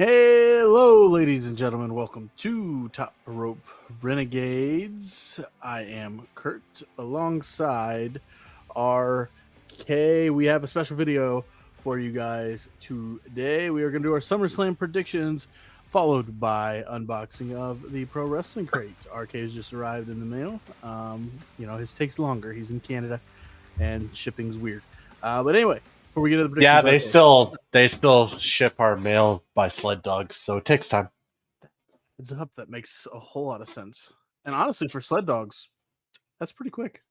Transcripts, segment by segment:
Hello, ladies and gentlemen. Welcome to Top Rope Renegades. I am Kurt alongside RK. We have a special video for you guys today. We are going to do our SummerSlam predictions, followed by unboxing of the Pro Wrestling Crate. RK has just arrived in the mail. His takes longer. He's in Canada, and shipping's weird. But anyway, before we get to the predictions, Yeah, they RK, still ship our mail by sled dogs, so it takes time. heads up, that makes a whole lot of sense. And honestly, for sled dogs, that's pretty quick.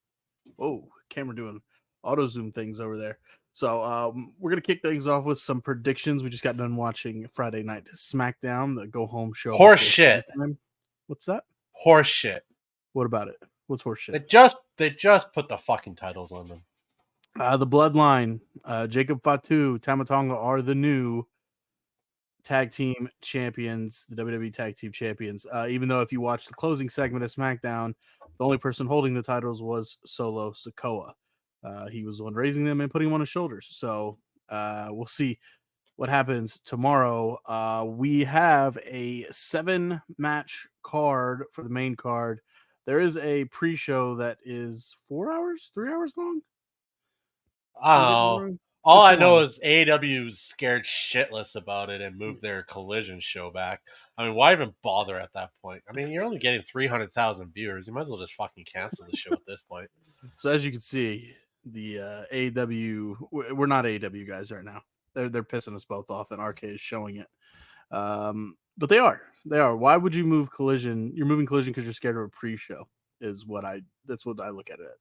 Whoa, camera doing auto zoom things over there. So we're gonna kick things off with some predictions. We just got done watching Friday Night SmackDown, the go home show Horse before shit. SummerSlam. What's that? Horse shit. What about it? What's horse shit? They just put the fucking titles on them. The Bloodline, Jacob Fatu, Tamatonga are the new tag team champions, the WWE tag team champions. Even though if you watch the closing segment of SmackDown, the only person holding the titles was Solo Sikoa. He was the one raising them and putting them on his shoulders. So we'll see what happens tomorrow. We have a 7-match card for the main card. There is a pre-show that is 4 hours, 3 hours long. Oh, all It's I know long. is AEW's scared shitless about it and moved their Collision show back. I mean, why even bother at that point? I mean, you're only getting 300,000 viewers. You might as well just fucking cancel the show at this point. So as you can see, the AEW, we're not AEW guys right now. They're pissing us both off, and RK is showing it. But they are. They are. Why would you move Collision? You're moving Collision because you're scared of a pre-show. That's what I look at it.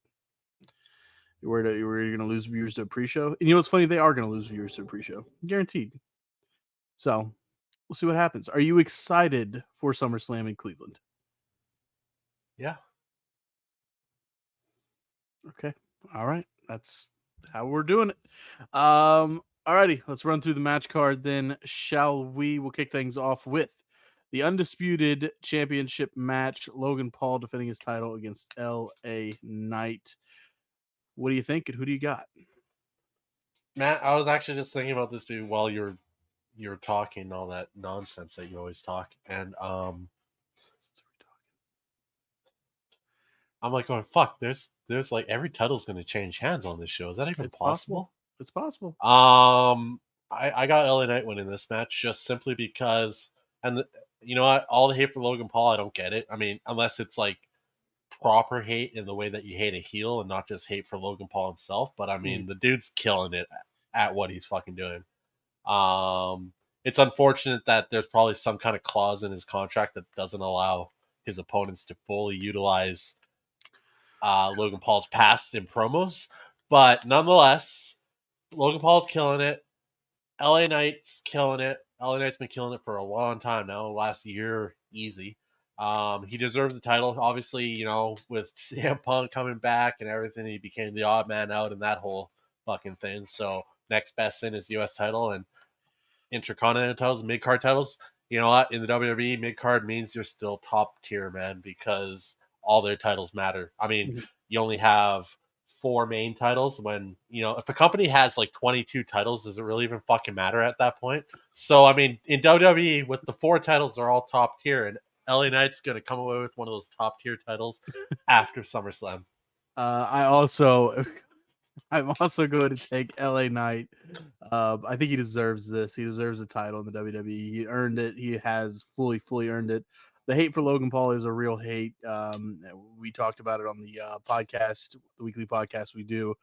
You're worried you're going to lose viewers to a pre-show, and you know what's funny? They are going to lose viewers to a pre-show, guaranteed. So we'll see what happens. Are you excited for SummerSlam in Cleveland? Yeah. Okay. All right. That's how we're doing it. Alrighty, let's run through the match card then, shall we? We'll kick things off with the undisputed championship match. Logan Paul defending his title against LA Knight. What do you think and who do you got? Matt, I was actually just thinking about this while you're talking all that nonsense that you always talk, and I'm like going, fuck, there's like every title's gonna change hands on this show. Is that even It's possible. possible? It's possible. I got LA Knight winning this match just simply because, and you know what, all the hate for Logan Paul, I don't get it. I mean, unless it's like proper hate in the way that you hate a heel and not just hate for Logan Paul himself. But I Mm. mean, the dude's killing it at what he's fucking doing. It's unfortunate that there's probably some kind of clause in his contract that doesn't allow his opponents to fully utilize Logan Paul's past in promos. But nonetheless, Logan Paul's killing it. LA Knight's killing it. LA Knight's been killing it for a long time now, last year easy. He deserves the title. Obviously, you know, with CM Punk coming back and everything, he became the odd man out in that whole fucking thing. So next best in is US title and intercontinental titles, mid card titles. You know what? In the WWE, mid card means you're still top tier, man, because all their titles matter. I mean, Mhm. you only have 4 main titles when, you know, if a company has like 22 titles, does it really even fucking matter at that point? So, I mean, in WWE, with the 4 titles, are all top tier, and LA Knight's going to come away with one of those top tier titles after SummerSlam. I also I'm also going to take LA Knight. I think he deserves this. He deserves the title in the WWE. He earned it. He has fully earned it. The hate for Logan Paul is a real hate. We talked about it on the podcast, the weekly podcast we do.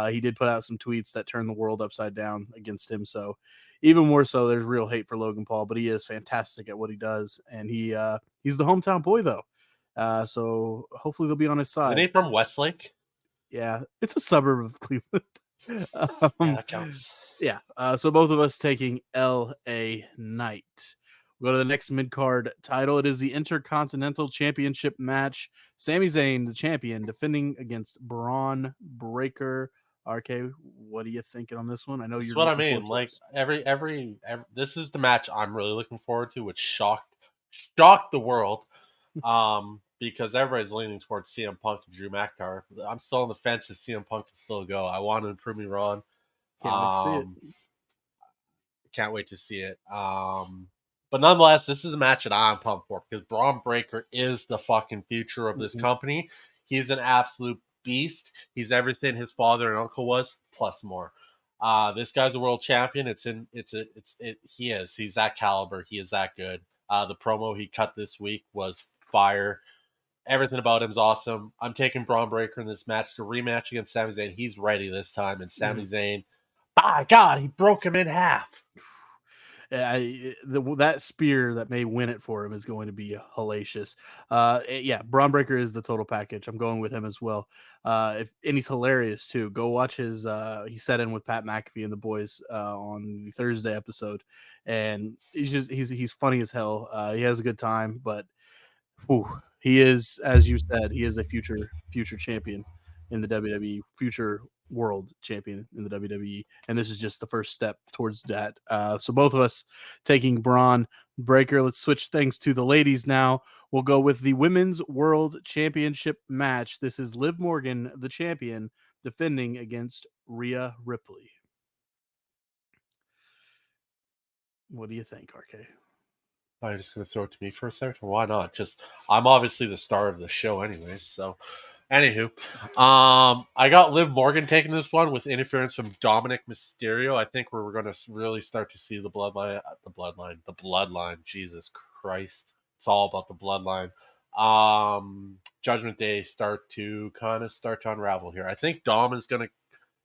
He did put out some tweets that turned the world upside down against him. So even more so, there's real hate for Logan Paul, but he is fantastic at what he does, and he's the hometown boy though. So hopefully they'll be on his Isn't side. he from Westlake? Yeah, it's a suburb of Cleveland. Yeah, um, that counts. yeah, so both of us taking LA Knight. We'll go to the next mid card title. It is the Intercontinental Championship match. Sami Zayn, the champion, defending against Braun Breaker. RK, what are you thinking on this one? I know That's you're what I looking forward mean. to Like this. every this is the match I'm really looking forward to, which shocked the world. Because everybody's leaning towards CM Punk and Drew McIntyre. I'm still on the fence if CM Punk can still go. I want him to prove me wrong. Can't wait to see it. Um, can't wait to see it. But nonetheless, this is the match that I'm pumped for because Braun Breaker is the fucking future of this Mhm. company. He's an absolute beast. He's everything his father and uncle was, plus more. This guy's a world champion. He is. He's that caliber. He is that good. The promo he cut this week was fire. Everything about him's awesome. I'm taking Braun Breaker in this match to rematch against Sami Zayn. He's ready this time, and Sami Mhm. Zayn, by God, he broke him in half. That spear that may win it for him is going to be hellacious. Yeah, Braun Breaker is the total package. I'm going with him as well. And he's hilarious too. Go watch his. He sat in with Pat McAfee and the boys on the Thursday episode, and he's funny as hell. He has a good time, but whew, he is, as you said, he is a future champion in the WWE, future world champion in the WWE, and this is just the first step towards that. So both of us taking Braun Breaker. Let's switch things to the ladies now. We'll go with the Women's World Championship match. This is Liv Morgan, the champion, defending against Rhea Ripley. What do you think, RK? I'm just gonna throw it to me for a second. Why not? Just I'm obviously the star of the show, anyways. So, anywho, I got Liv Morgan taking this one with interference from Dominic Mysterio. I think we're gonna really start to see the bloodline. Jesus Christ, it's all about the bloodline. Judgment Day start to unravel here. I think Dom is gonna.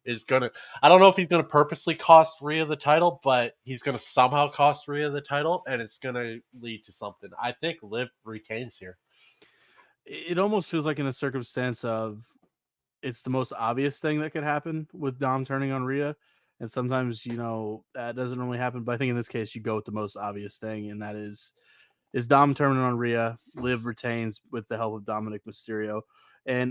I don't know if he's gonna purposely cost Rhea the title, but he's gonna somehow cost Rhea the title, and it's gonna lead to something. I think Liv retains here. It almost feels like in a circumstance of it's the most obvious thing that could happen with Dom turning on Rhea. And sometimes, that doesn't really happen. But I think in this case, you go with the most obvious thing, and that is Dom turning on Rhea. Liv retains with the help of Dominic Mysterio.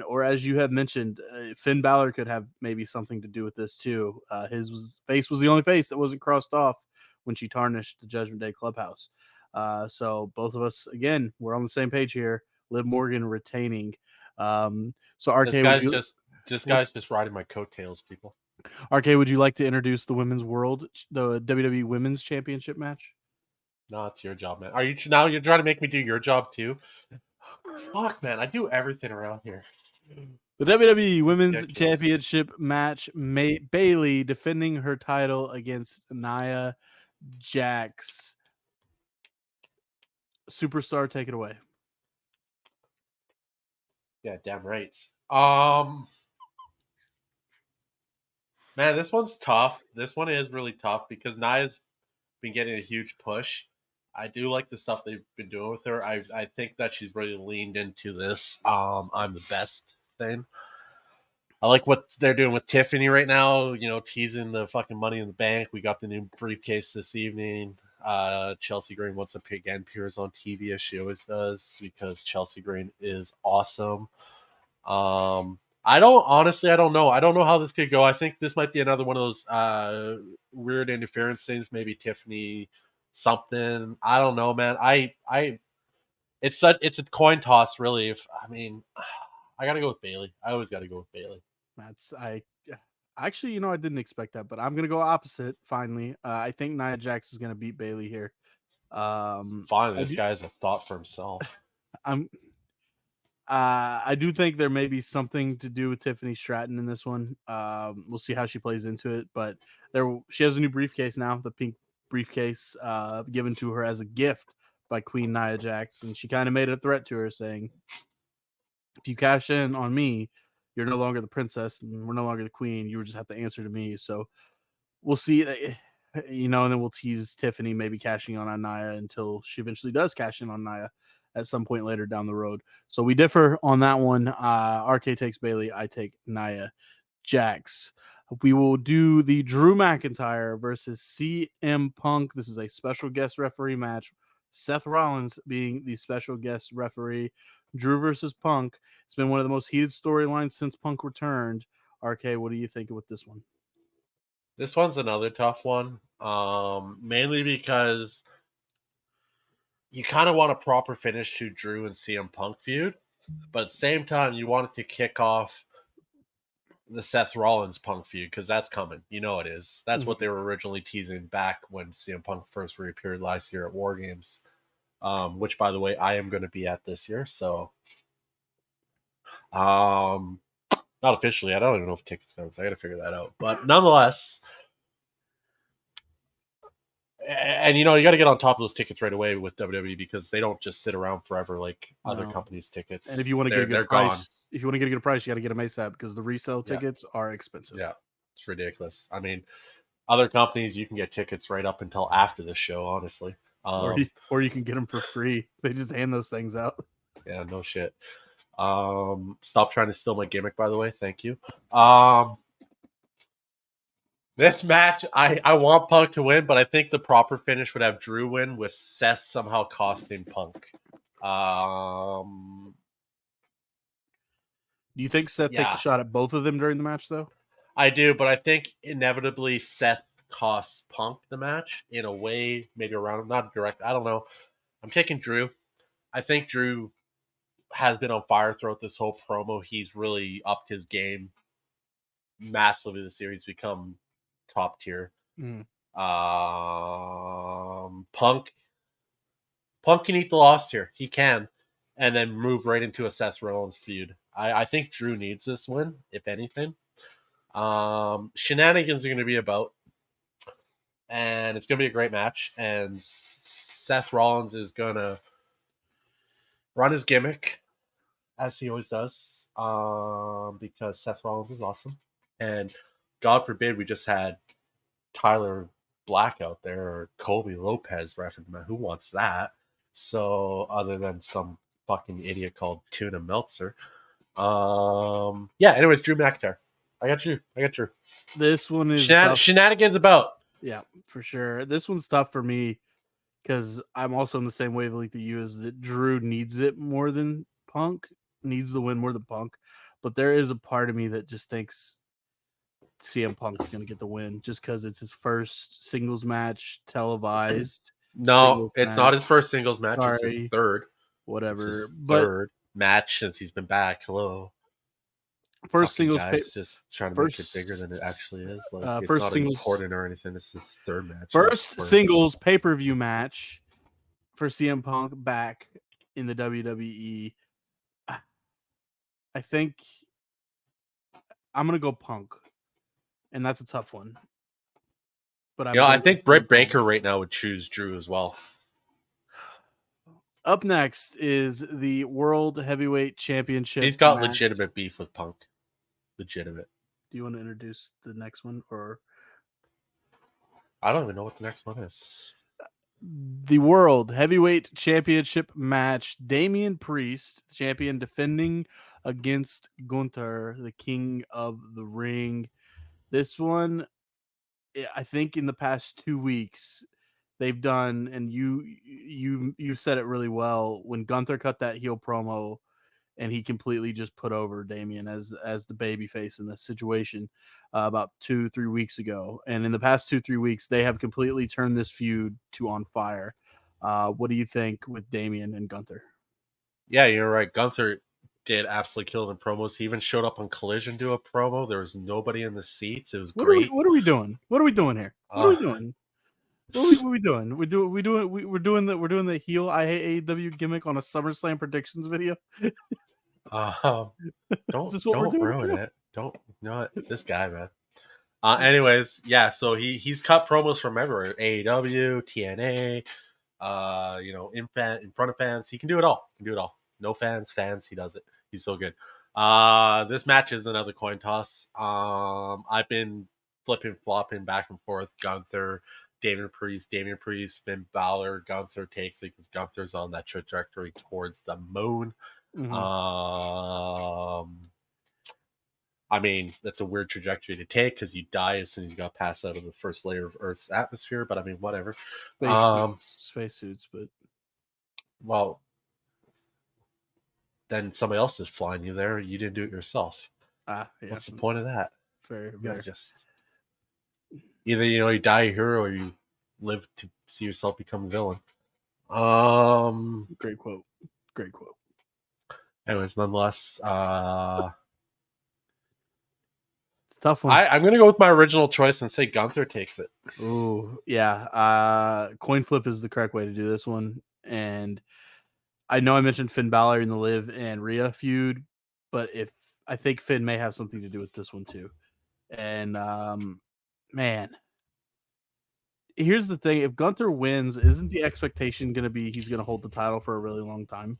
Or as you have mentioned, Finn Balor could have maybe something to do with this too. Face was the only face that wasn't crossed off when she tarnished the Judgment Day Clubhouse. So both of us, again, we're on the same page here. Liv Morgan retaining. So This RK, would guy's you just this guy's just riding my coattails, people. RK, would you like to introduce the WWE Women's Championship match? No, it's your job, man. Are you now? You're trying to make me do your job too? Fuck, man. I do everything around here. The WWE Women's Ridiculous. Championship match, Bailey defending her title against Nia Jax. Superstar, take it away. Yeah, damn right. Man, this one's tough. This one is really tough because Nia's been getting a huge push. I do like the stuff they've been doing with her. I think that she's really leaned into this. I'm the best thing. I like what they're doing with Tiffany right now. Teasing the fucking Money in the Bank. We got the new briefcase this evening. Chelsea Green once again appears on TV as she always does because Chelsea Green is awesome. I don't know. I don't know how this could go. I think this might be another one of those weird interference things. Maybe Tiffany something. I don't know, man. It's a coin toss, really. If I mean, I gotta go with Bailey. I always gotta go with Bailey. That's I actually, I didn't expect that, but I'm gonna go opposite. Finally, I think Nia Jax is gonna beat Bailey here. Finally, I this do. guy has a thought for himself. I'm I do think there may be something to do with Tiffany Stratton in this one. We'll see how she plays into it, but she has a new briefcase now, the pink briefcase given to her as a gift by Queen Nia Jax, and she kind of made a threat to her, saying, "If you cash in on me, you're no longer the princess, and we're no longer the queen. You just have to answer to me." So we'll see. And then we'll tease Tiffany maybe cashing on Nia until she eventually does cash in on Nia at some point later down the road. So we differ on that one. RK takes Bailey. I take Nia Jax. We will do the Drew McIntyre versus CM Punk. This is a special guest referee match. Seth Rollins being the special guest referee. Drew versus Punk. It's been one of the most heated storylines since Punk returned. RK, what do you think with this one? This one's another tough one. Mainly because you kind of want a proper finish to Drew and CM Punk feud, but at the same time, you want it to kick off the Seth Rollins Punk feud, because that's coming. You know it is. That's what Mhm. they were originally teasing back when CM Punk first reappeared last year at War Games, which, by the way, I am going to be at this year. So, not officially. I don't even know if tickets are. I got to figure that out. But nonetheless, and you got to get on top of those tickets right away with WWE because they don't just sit around forever like other No. companies' And if tickets. you want to get a They're good gone. price, you got to get them ASAP because the resale Yeah, tickets are expensive. yeah, it's ridiculous. I mean, other companies you can get tickets right up until after the show. Honestly, Or you can get them for free. They just hand those things out. yeah, no shit. Stop trying to steal my gimmick, by the way. Thank you. This match, I want Punk to win, but I think the proper finish would have Drew win with Seth somehow costing Punk. Do you think Seth takes a Yeah, shot at both of them during the match, though? I do, but I think inevitably Seth costs Punk the match in a way, maybe around not direct. I don't know. I'm taking Drew. I think Drew has been on fire throughout this whole promo. He's really upped his game massively this year. He's become top tier. Mm. Punk can eat the loss here. He can, and then move right into a Seth Rollins feud. I think Drew needs this win, if anything. Shenanigans are going to be about, and it's going to be a great match. And Seth Rollins is going to run his gimmick as he always does, because Seth Rollins is awesome. And God forbid we just had Tyler Black out there or Colby Lopez referencing. Who wants that? So other than some fucking idiot called Tuna Meltzer. Yeah. Anyways, Drew McIntyre. I got you. This one is tough. Shenanigans about. Yeah, for sure. This one's tough for me because I'm also in the same wavelength that you is that Drew needs it more than Punk, needs the win more than Punk. But there is a part of me that just thinks CM Punk's going to get the win just because it's his first singles match, televised No, singles it's not match. his first singles match. It's his Sorry, third. It's whatever. his But third match since he's been back. Hello. first Fucking singles pay, guys just trying to make it bigger than it first actually is. Like, it's first not singles important or anything. It's his third match, not first first. singles pay-per-view match for CM Punk back in the WWE. I think I'm gonna go Punk, and that's a tough one. But I'm I going think CM Britt Punk. Baker right now would choose Drew as well. Up next is the World Heavyweight Championship He's got match. legitimate beef with Punk. Legitimate. Do you want to introduce the next one, or I don't even know what the next one is. the World Heavyweight Championship match? Damian Priest, champion, defending against Gunther, the King of the Ring. This one, I think, in the past 2 weeks, they've done, and you said it really well when Gunther cut that heel promo, and he completely just put over Damian as the baby face in this situation about 2-3 weeks ago. And in the past 2-3 weeks, they have completely turned this feud to on fire. What do you think with Damian and Gunther? Yeah, you're right. Gunther did absolutely kill the promos. He even showed up on Collision to a promo. There was nobody in the seats. It was great. What are we doing? What are we doing here? What are Uh, we doing? What are we doing? We're doing the heel I hate AEW gimmick on a SummerSlam predictions video. uh, Is this what we're don't doing ruin now? it. Don't this guy, man. Anyways, yeah. So he's cut promos from everywhere. AEW, TNA. In front of fans. He can do it all. No fans. He does it. He's so good. This match is another coin toss. I've been flipping, flopping back and forth. Gunther, Damian Priest, Finn Balor. Gunther takes it because Gunther's on that trajectory towards the moon. Mm-hmm. I mean, that's a weird trajectory to take because you die as soon as you got passed out of the first layer of Earth's atmosphere. But I mean, whatever. Spacesuits, but Well, then somebody else is flying you there. You didn't do it yourself. yeah, What's the point of that? fair, You gotta fair. just either you die a hero or you live to see yourself become a villain. Um. Great quote. Great quote. Anyways, nonetheless, It's a tough one. I'm gonna go with my original choice and say Gunther takes it. Ooh, yeah. Coin flip is the correct way to do this one. And I know I mentioned Finn Balor in the Liv and Rhea feud, but if I think Finn may have something to do with this one too. And man, here's the thing: if Gunther wins, isn't the expectation going to be he's going to hold the title for a really long time?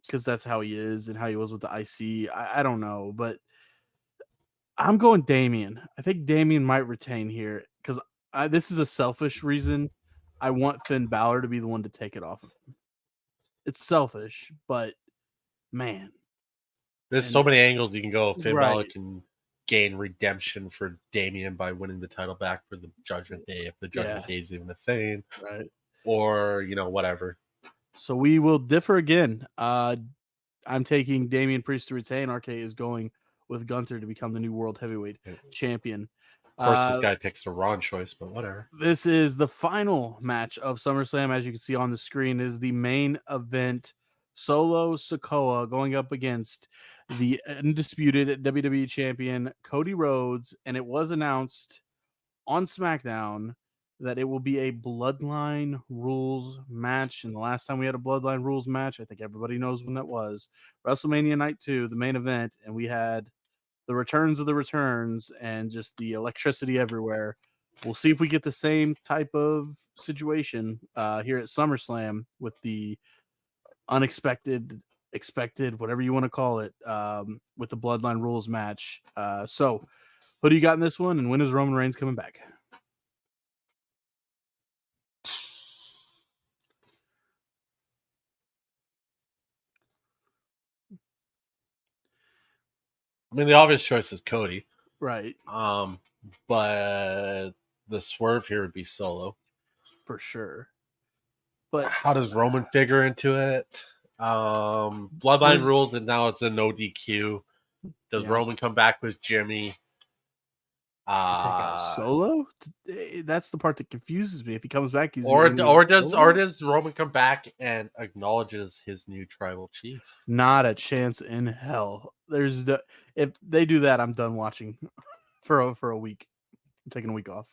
Because that's how he is and how he was with the IC. I don't know, but I'm going Damien. I think Damien might retain here because this is a selfish reason. I want Finn Balor to be the one to take it off of him. It's selfish, but man, There's and so many angles you can go. Finn right, Balor can gain redemption for Damian by winning the title back for the Judgment Day, if the yeah, Judgment Day is even a thing, right. or whatever. So we will differ again. I'm taking Damian Priest to retain. RK is going with Gunther to become the new world heavyweight Of champion. course, this guy picks the wrong choice, but whatever. This is the final match of SummerSlam. As you can see on the screen, is the main event. Solo Sikoa going up against the undisputed WWE champion Cody Rhodes, and it was announced on SmackDown that it will be a Bloodline Rules match. And the last time we had a Bloodline Rules match, I think everybody knows when that was, WrestleMania Night 2, the main event, and we had the returns of the returns and just the electricity everywhere. We'll see if we get the same type of situation here at SummerSlam with the unexpected, expected, whatever you want to call it, with the Bloodline Rules match. So, who do you got in this one, and when is Roman Reigns coming back? I mean, the obvious choice is Cody. Right, Um, but the swerve here would be Solo. for sure. But How does Roman figure into it? Bloodline there's, rules, and now it's a no DQ. Does yeah, Roman come back with Jimmy? to take out Uh, Solo. That's the part that confuses me. If he comes back, is he or going to be with or Solo? does Roman come back and acknowledges his new tribal chief? Not a chance in hell. If they do that, I'm done watching for a week. I'm taking a week off.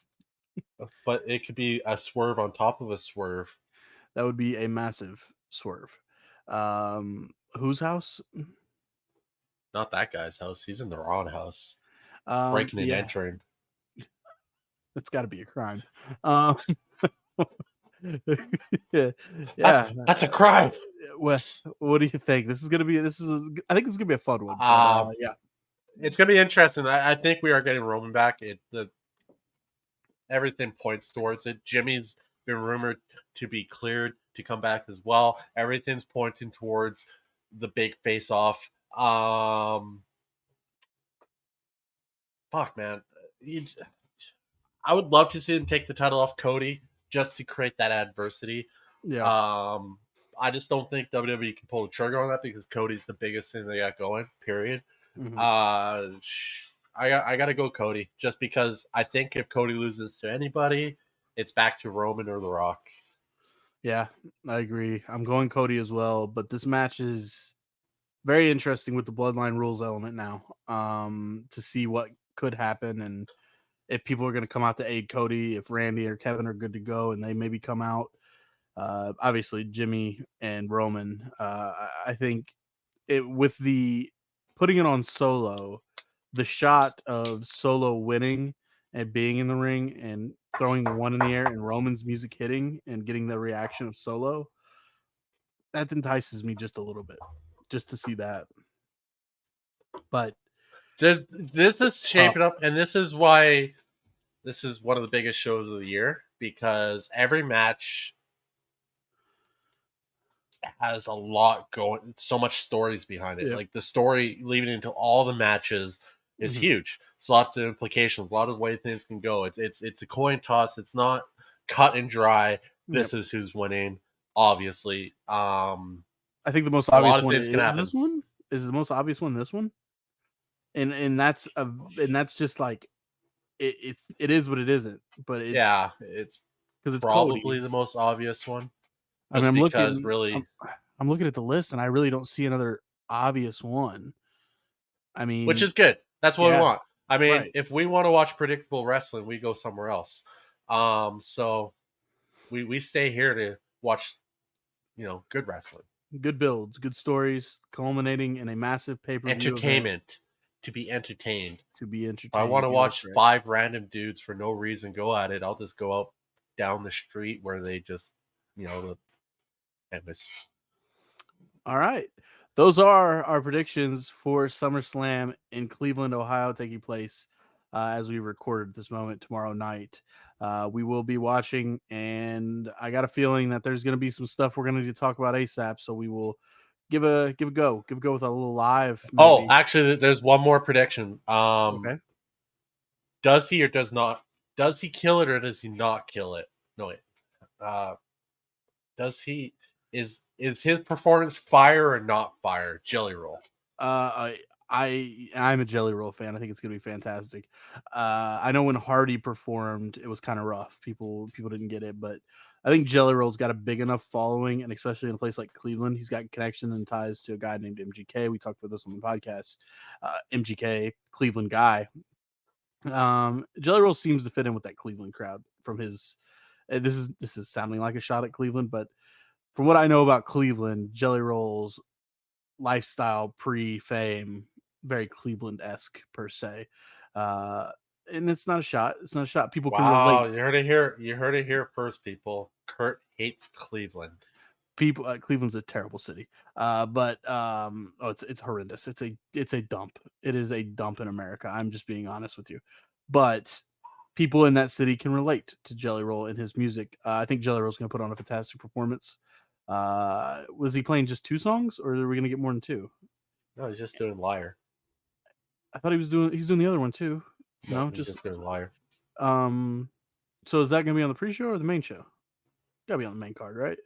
But it could be a swerve on top of a swerve. That would be a massive swerve. Whose house? Not that guy's house. He's in the wrong house, breaking and Yeah, entering. that's got to be a crime. Um, yeah, That's yeah. that's a crime. What do you think? This is gonna be. I think this is gonna be a fun one. But Uh, yeah, it's gonna be interesting. I think we are getting Roman back. Everything points towards it. Jimmy's been rumored to be cleared to come back as well. Everything's pointing towards the big face off. Fuck man, You- I would love to see him take the title off Cody just to create that adversity. yeah. Um, I just don't think WWE can pull the trigger on that because Cody's the biggest thing they got going. Period. Hmm. Uh, I gotta go Cody just because I think if Cody loses to anybody, it's back to Roman or The Rock. Yeah, I agree. I'm going Cody as well, but this match is very interesting with the bloodline rules element now. To see what could happen and if people are going to come out to aid Cody, if Randy or Kevin are good to go and they maybe come out. Obviously, Jimmy and Roman. I think it with the putting it on Solo, the shot of Solo winning and being in the ring and throwing the one in the air and Roman's music hitting and getting the reaction of Solo, that entices me just a little bit, just to see that. But This is it's tough. shaping up, and this is why this is one of the biggest shows of the year because every match has a lot going, so much stories behind it. Yep. Like the story leading into all the matches is Hmm. huge. It's lots of implications, a lot of way things can go. It's a coin toss. It's not cut and dry. Yep. This is who's winning. Obviously, I think the most a lot obvious of one things can is happen. this one. Is the most obvious one this one? And that's just like it is what it isn't, but it's Yeah, it's because it's probably Cody. the most obvious one, I mean, just because really, I'm looking at the list and I really don't see another obvious one. I which mean, is good. That's what we Yeah, want. I mean, right. if we want to watch predictable wrestling, we go somewhere else. So we stay here to watch, good wrestling, Good builds, good stories, culminating in a massive pay-per-view event entertainment, to be entertained. to be If I want entertained. to You are watch correct. 5 random dudes for no reason go at it, I'll just go out down the street where they just, anyways. All right. Those are our predictions for SummerSlam in Cleveland, Ohio, taking place as we record this moment tomorrow night. We will be watching, and I got a feeling that there's going to be some stuff we're going to need to talk about ASAP. So we will give a go with a little live, Oh, maybe. actually, there's one more prediction. Okay. Does he or does not? Does he kill it or does he not kill it? No, wait. Does he? Is his performance fire or not fire? Jelly roll. I'm a Jelly Roll fan. I think it's gonna be fantastic. I know when Hardy performed, it was kind of rough. People didn't get it, but I think Jelly Roll's got a big enough following, and especially in a place like Cleveland, he's got connection and ties to a guy named MGK. We talked about this on the podcast. MGK, Cleveland guy. Jelly Roll seems to fit in with that Cleveland crowd. From his, this is sounding like a shot at Cleveland, but from what I know about Cleveland, Jelly Roll's lifestyle pre-fame, very Cleveland-esque per se. And it's not a shot. It's not a shot. People can Wow, relate. you heard it here. You heard it here first, people. Kurt hates Cleveland. People, Cleveland's a terrible city. But oh, it's horrendous. It's a dump. It is a dump in America. I'm just being honest with you. But people in that city can relate to Jelly Roll and his music. I think Jelly Roll's going to put on a fantastic performance. Was he playing just 2 songs, or are we going to get more than 2? No, he's just doing liar. I thought he's doing the other one too. No, No, he's just just doing liar. um. So is that gonna be on the pre-show or the main show? Gotta be on the main card, right?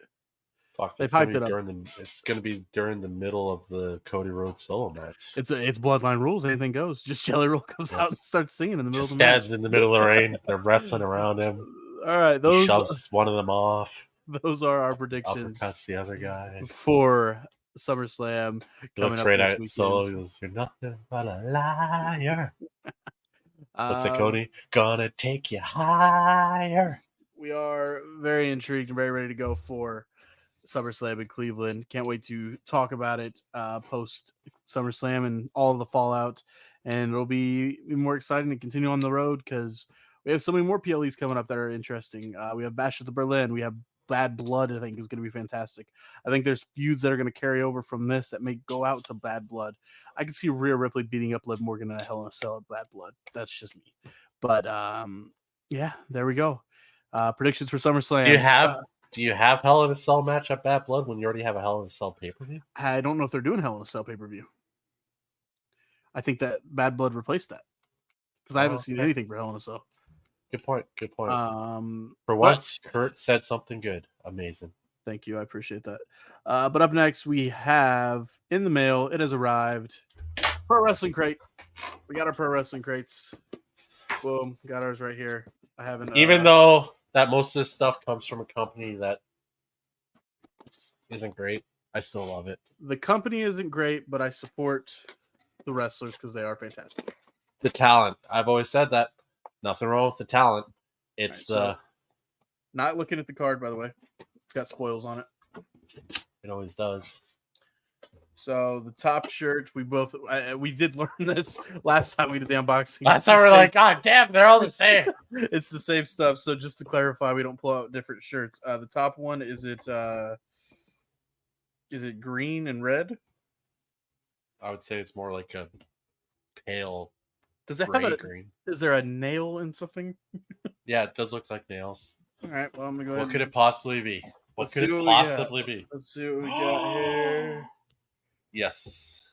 Fuck, They've hyped it up. It's gonna be during the middle of the Cody Rhodes solo match. It's Bloodline rules. Anything goes. Just Jelly Roll comes Yep. out and starts singing in the middle of Just the match. stands in the middle of the ring. They're wrestling around him. All right, He shoves one of them off. those are our predictions Uppercuts the other guy. for SummerSlam He coming looks up right this at weekend. Solo. He goes, "You're nothing but a liar." Looks at Um, Cody. Gonna take you higher. we are very intrigued and very ready to go for SummerSlam in Cleveland. Can't wait to talk about it post SummerSlam and all of the fallout. And it'll be more exciting to continue on the road because we have so many more PLEs coming up that are interesting. We have Bash at the Berlin. We have Bad Blood, I think, is going to be fantastic. I think there's feuds that are going to carry over from this that may go out to Bad Blood. I can see Rhea Ripley beating up Liv Morgan in a Hell in a Cell at Bad Blood. That's just me. But yeah, there we go. Predictions for Do you SummerSlam. have Do you have Hell in a Cell match at Bad Blood when you already have a Hell in a Cell pay per view? I don't know if they're doing Hell in a Cell pay per view. I think that Bad Blood replaced that because I haven't Oh, seen okay. anything for Hell in a Cell. Good point. Good point. For But once, Kurt said something good. Amazing. thank you, I appreciate that. But up next, we have in the mail. It has arrived. Pro Wrestling Crate. We got our Pro Wrestling Crates. Boom, got ours right here. I haven't. Even though that most of this stuff comes from a company that isn't great, I still love it. The company isn't great, but I support the wrestlers because they are fantastic. The talent. I've always said that. Nothing wrong with the talent. It's Right, so, not looking at the card, by the way. It's got spoils on it. It always does. So the top shirt, we did learn this last time we did the unboxing. Last time we're like, God damn, they're all the same. It's the same stuff. So just to clarify, we don't pull out different shirts. The top one is it green and red? I would say it's more like a pale Does it gray have green. Is there a nail in something? Yeah, it does look like nails. All right, well I'm gonna go ahead. What could it possibly be? What could it possibly be? Let's see what we got here. Yes,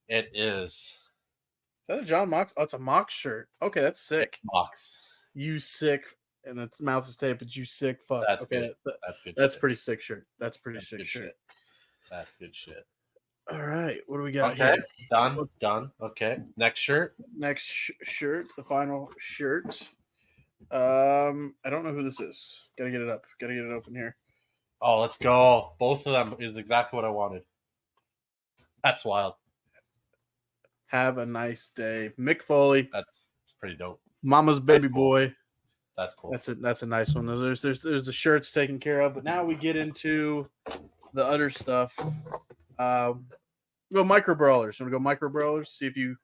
it is. Is that a John Mox? Oh, it's a Mox shirt. Okay, that's sick. Box. You sick, and the mouth is taped, but you sick. Fuck. That's okay, good. That's good. That's shit. pretty sick shirt. That's pretty That's sick good shirt. Shit. That's good shit. All right, what do we got Okay, here? done. Okay, next shirt. Next shirt, the final shirt. I don't know who this is. Gotta get it up. Gotta get it open here. Oh, let's go. Both of them is exactly what I wanted. That's wild. Have a nice day. Mick Foley, That's pretty dope. Mama's baby cool. boy. That's cool. That's a nice one. There's the shirts taken care of, but now we get into the other stuff. Go micro brawlers. Want to go micro brawlers? See if you.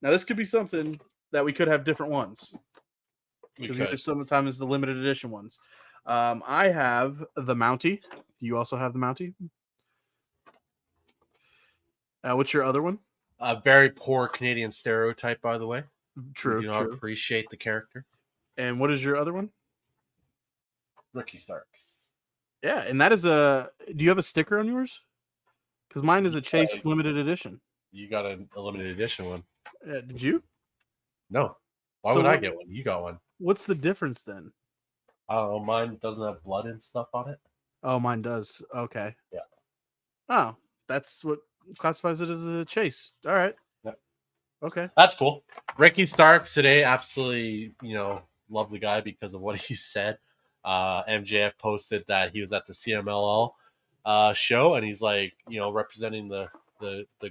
Now this could be something that we could have different ones because these are sometimes the limited edition ones. I have the Mountie. Do you also have the Mountie? What's your other one? A very poor Canadian stereotype, by the way. True, We do not true. appreciate the character. And what is your other one? Ricky Starks. Yeah, and that is a. Do you have a sticker on yours? Because mine is a Chase limited edition. You got a limited edition one. Did you? No. Why would I get one? You got one. What's the difference then? I don't know. Mine doesn't have blood and stuff on it. Oh, mine does. Okay. Yeah. Oh, that's what classifies it as a Chase. All right. Yeah. Okay. That's cool. Ricky Starks today, absolutely, lovely guy because of what he said. MJF posted that he was at the CMLL show, and he's like, representing the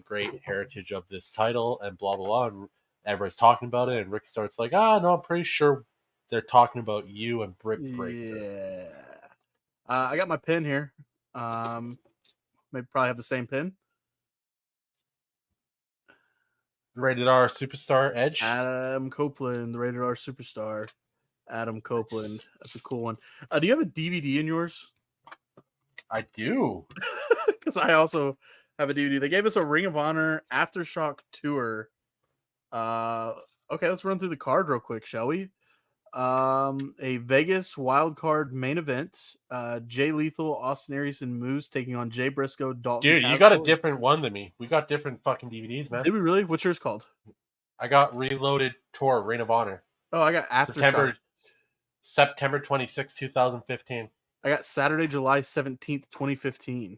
great heritage of this title and blah blah blah. And everybody's talking about it, and Ricky Starks like, no, I'm pretty sure they're talking about you and Britt Breaker. Yeah. I got my pin here. Maybe probably have the same pin. Rated R Superstar Edge. Adam Copeland, the Rated R Superstar. Adam Copeland. That's a cool one. Do you have a DVD in yours? I do. Because I also have a DVD. They gave us a Ring of Honor Aftershock tour. Okay, let's run through the card real quick, shall we? A Vegas wild card main event. Jay Lethal, Austin Aries, and Moose taking on Jay Briscoe, Dalton. Dude, Castle. you got a different one than me. We got different fucking DVDs, man. Did we really? What's yours called? I got Reloaded Tour Ring of Honor. Oh, I got Aftershock. September 26, 2015. I got Saturday, July 17th, 2015.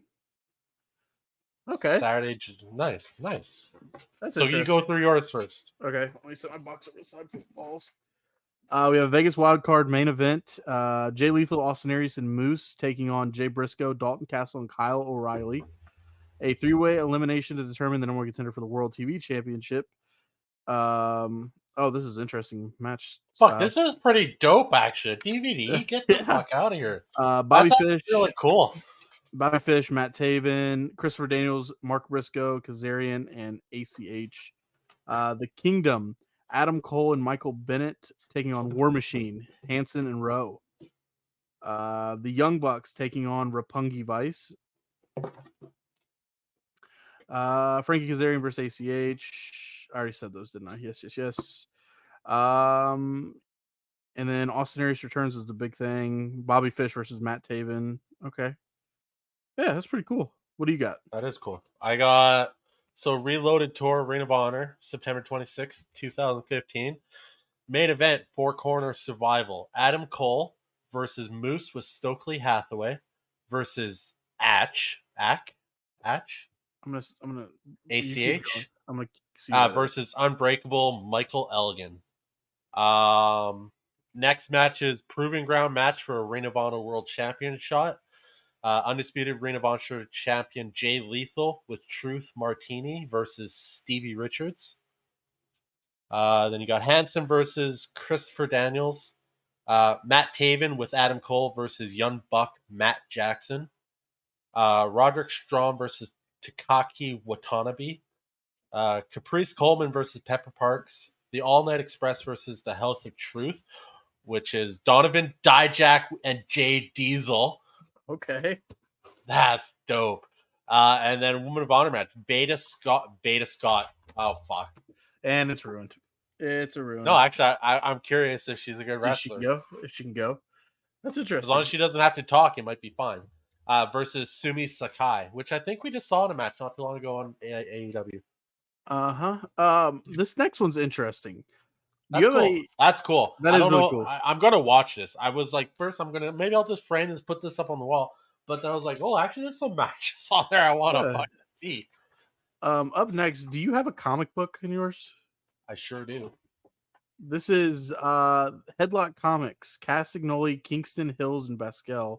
Okay. Saturday, nice. That's so you go through yours first. Okay, let me set my box over the side for balls. We have a Vegas wildcard main event. Jay Lethal, Austin Aries, and Moose taking on Jay Briscoe, Dalton Castle, and Kyle O'Reilly. A three-way elimination to determine the number one contender for the World TV Championship. This is interesting match. Fuck, this is pretty dope, actually. DVD, get the fuck out of here. Bobby Fish, really cool. Bobby Fish, Matt Taven, Christopher Daniels, Mark Briscoe, Kazarian, and ACH. The Kingdom, Adam Cole and Michael Bennett taking on War Machine, Hanson and Rowe. The Young Bucks taking on Roppongi Vice. Frankie Kazarian versus ACH. I already said those, didn't I? Yes. And then Austin Aries returns is the big thing. Bobby Fish versus Matt Taven. Okay. Yeah, that's pretty cool. What do you got? That is cool. I got Reloaded Tour Ring of Honor, September 26th, 2015. Main event, 4-corner survival. Adam Cole versus Moose with Stokely Hathaway versus Atch. I'm gonna ACH. I'm gonna see versus Unbreakable Michael Elgin. Next match is Proving Ground match for a Ring of Honor World Champion shot. Undisputed Ring of Honor champion Jay Lethal with Truth Martini versus Stevie Richards. Then you got Hanson versus Christopher Daniels. Matt Taven with Adam Cole versus Young Buck Matt Jackson. Roderick Strong versus Takaki Watanabe. Caprice Coleman versus Pepper Parks. The All Night Express versus the Health of Truth, which is Donovan Dijak and Jay Diesel. Okay. That's dope. And then Woman of Honor match. Veda Scott. Oh, fuck. And it's ruined. It's a ruin. No, actually, I'm curious if she's a good wrestler. If she can go. That's interesting. As long as she doesn't have to talk, it might be fine. Versus Sumi Sakai, which I think we just saw in a match not too long ago on AEW. This next one's interesting. That's cool. That's cool. That is really cool. I'm gonna watch this. I was like, first maybe I'll just frame this, put this up on the wall. But then I was like, oh, actually, there's some matches on there I want to fucking see. Up next, do you have a comic book in yours? I sure do. This is Headlock Comics, Cassignoli, Kingston Hills, and Baskel.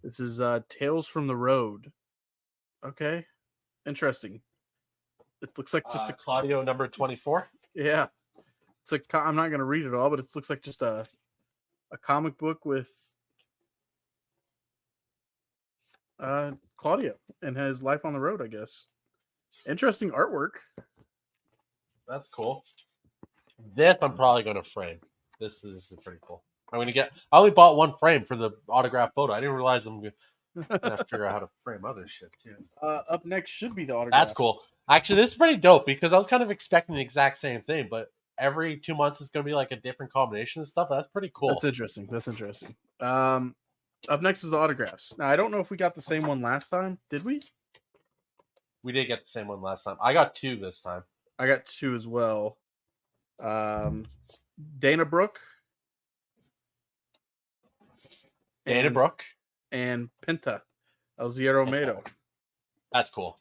This is Tales from the Road. Okay. Interesting. It looks like just a Claudio number 24. yeah. It's like I'm not gonna read it all, but it looks like just a comic book with Claudio and his life on the road. I guess interesting artwork. That's cool. This I'm probably going to frame. This is pretty cool. I'm going to get. I only bought one frame for the autograph photo. I didn't realize I'm going to have to figure out how to frame other shit too. Up next should be the That's autographs. cool. Actually, this is pretty dope because I was kind of expecting the exact same thing, but every 2 months it's going to be like a different combination of stuff. That's pretty cool. That's interesting. That's interesting. Up next is the autographs. Now I don't know if we got the same one last time. Did we? We did get the same one last time. I got 2 this time. I got 2 as well. Dana Brooke. Dana Brooke. And Penta. El Zierro Mato. That's cool.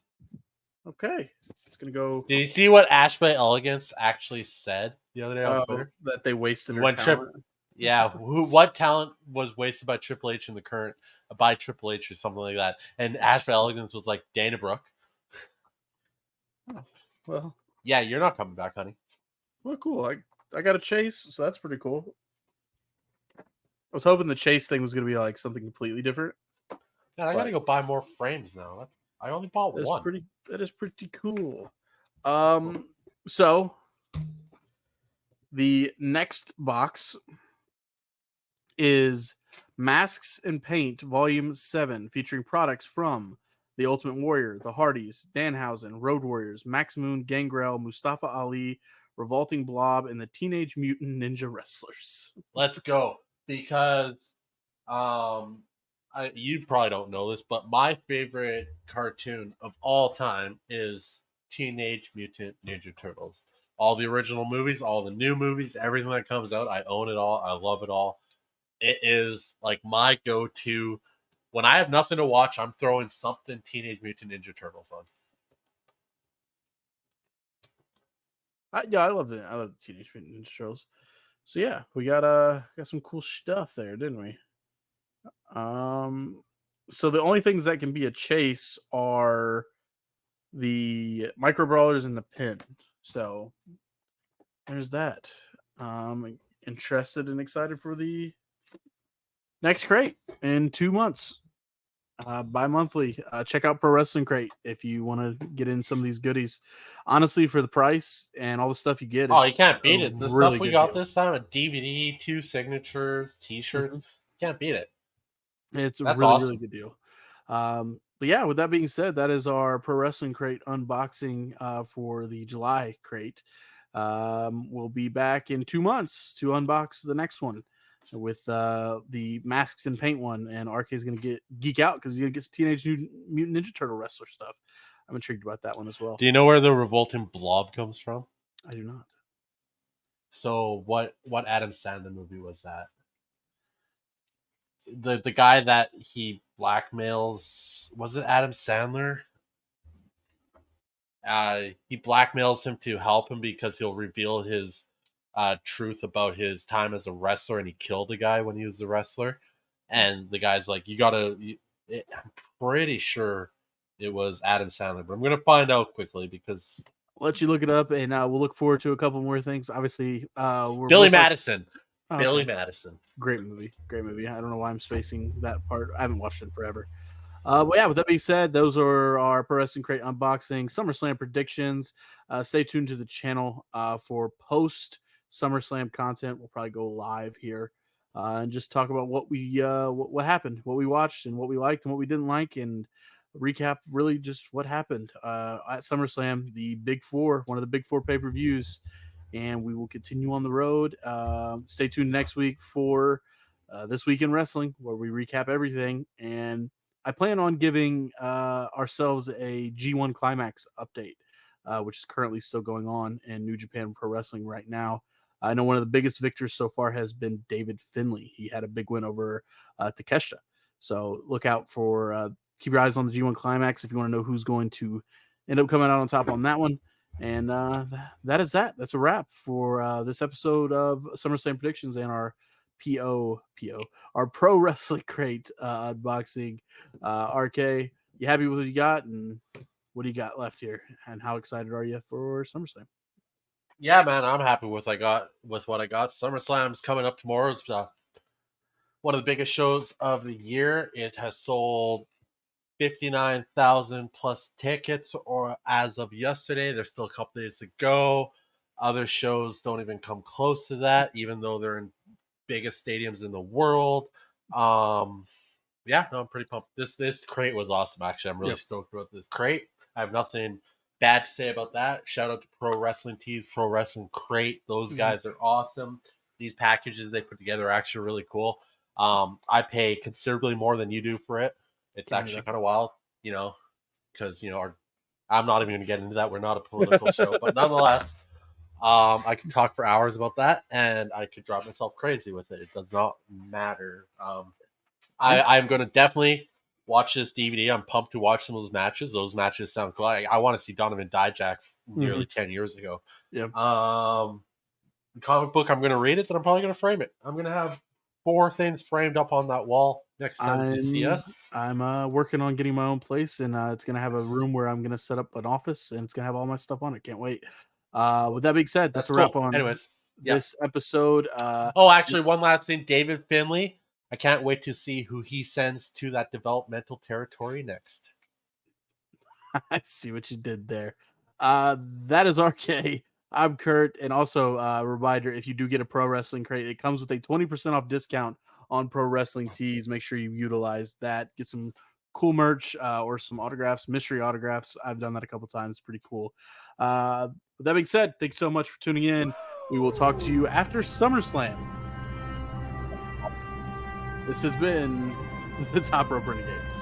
Okay. It's going to go. Did you see what Ashby Elegance actually said the other day on Twitter? That they wasted her talent? Yeah. What talent was wasted by Triple H in the current, by Triple H or something like that? And Ashby Elegance was like, Dana Brooke. Oh, well. Yeah, you're not coming back, honey. Well, cool. I got a Chase, so that's pretty cool. I was hoping the Chase thing was going to be like something completely different. Man, I got to go buy more frames now. I only bought one. That is pretty cool. So the next box is Masks and Paint Volume 7, featuring products from The Ultimate Warrior, The Hardys, Danhausen, Road Warriors, Max Moon, Gangrel, Mustafa Ali, Revolting Blob, and the Teenage Mutant Ninja Wrestlers. Let's go. Because you probably don't know this, but my favorite cartoon of all time is Teenage Mutant Ninja Turtles. All the original movies, all the new movies, everything that comes out, I own it all. I love it all. It is like my go-to. When I have nothing to watch, I'm throwing something Teenage Mutant Ninja Turtles on. I love the Teenage Mutant Ninja Turtles. So yeah, we got some cool stuff there, didn't we? So the only things that can be a chase are the micro brawlers and the pin. So there's that. Interested and excited for the next crate in 2 months. Bi-monthly. Check out Pro Wrestling Crate if you want to get in some of these goodies. Honestly, for the price and all the stuff you get, you can't beat it. The really stuff we got this time, a DVD, 2 signatures, T-shirts, can't beat it. It's a really good deal. But yeah, with that being said, that is our Pro Wrestling Crate unboxing for the July crate. We'll be back in 2 months to unbox the next one with the Masks and Paint one, and RK is going to geek out because he's going to get some Teenage Mutant Ninja Turtle wrestler stuff. I'm intrigued about that one as well. Do you know where the Revolting Blob comes from? I do not. So what Adam Sandler movie was that? The guy that he blackmails, was it Adam Sandler? He blackmails him to help him because he'll reveal his truth about his time as a wrestler, and he killed a guy when he was a wrestler. And the guy's like, I'm pretty sure it was Adam Sandler, but I'm going to find out quickly because... I'll let you look it up, and we'll look forward to a couple more things. Obviously, Billy Madison. Okay. Billy Madison. Great movie. I don't know why I'm spacing that part. I haven't watched it in forever. But yeah, with that being said, those are our Pro Wrestling Crate unboxing, SummerSlam predictions. Stay tuned to the channel for post SummerSlam content. We'll probably go live here and just talk about what what happened, what we watched, and what we liked and what we didn't like, and recap really just what happened at SummerSlam, the Big Four, one of the Big Four pay-per-views. And we will continue on the road. Stay tuned next week for This Week in Wrestling, where we recap everything. And I plan on giving ourselves a G1 Climax update, which is currently still going on in New Japan Pro Wrestling right now. I know one of the biggest victors so far has been David Finlay. He had a big win over Takeshita. So look out for, keep your eyes on the G1 Climax if you want to know who's going to end up coming out on top on that one. And that's a wrap for this episode of SummerSlam predictions and our our Pro Wrestling Crate unboxing. RK, you happy with what you got? And what do you got left here, and how excited are you for SummerSlam? Yeah, man, I'm happy with what I got. SummerSlam's coming up tomorrow. It's one of the biggest shows of the year. It has sold 59,000 plus tickets, or as of yesterday. There's still a couple days to go. Other shows don't even come close to that, even though they're in biggest stadiums in the world. Um, yeah, no, I'm pretty pumped. This crate was awesome. Actually, I'm really Yep. stoked about this crate. I have nothing bad to say about that. Shout out to Pro Wrestling Tees, Pro Wrestling Crate. Those Mhm. guys are awesome. These packages they put together are actually really cool. I pay considerably more than you do for it. It's actually Canada. kind of wild, because I'm not even going to get into that. We're not a political show, but nonetheless, I could talk for hours about that, and I could drive myself crazy with it. It does not matter. Yeah. I'm going to definitely watch this DVD. I'm pumped to watch some of those matches. Those matches sound cool. I want to see Donovan Dijak Mhm. nearly 10 years ago. Yep. The comic book, I'm going to read it, then I'm probably going to frame it. I'm going to have 4 things framed up on that wall next time you see us. I'm working on getting my own place, and it's gonna have a room where I'm gonna set up an office, and it's gonna have all my stuff on it. Can't wait. With that being said, that's That's a wrap cool. on Anyways, yeah. this episode. Oh, actually, one last thing. David Finley. I can't wait to see who he sends to that developmental territory next. I see what you did there. That is RK. I'm Kurt, and also a reminder: if you do get a pro wrestling crate, it comes with a 20% off discount on pro wrestling tees. Make sure you utilize that. Get some cool merch or some autographs, mystery autographs. I've done that a couple times. Pretty cool. With that being said, thanks so much for tuning in. We will talk to you after SummerSlam. This has been the Top Rope Renegades.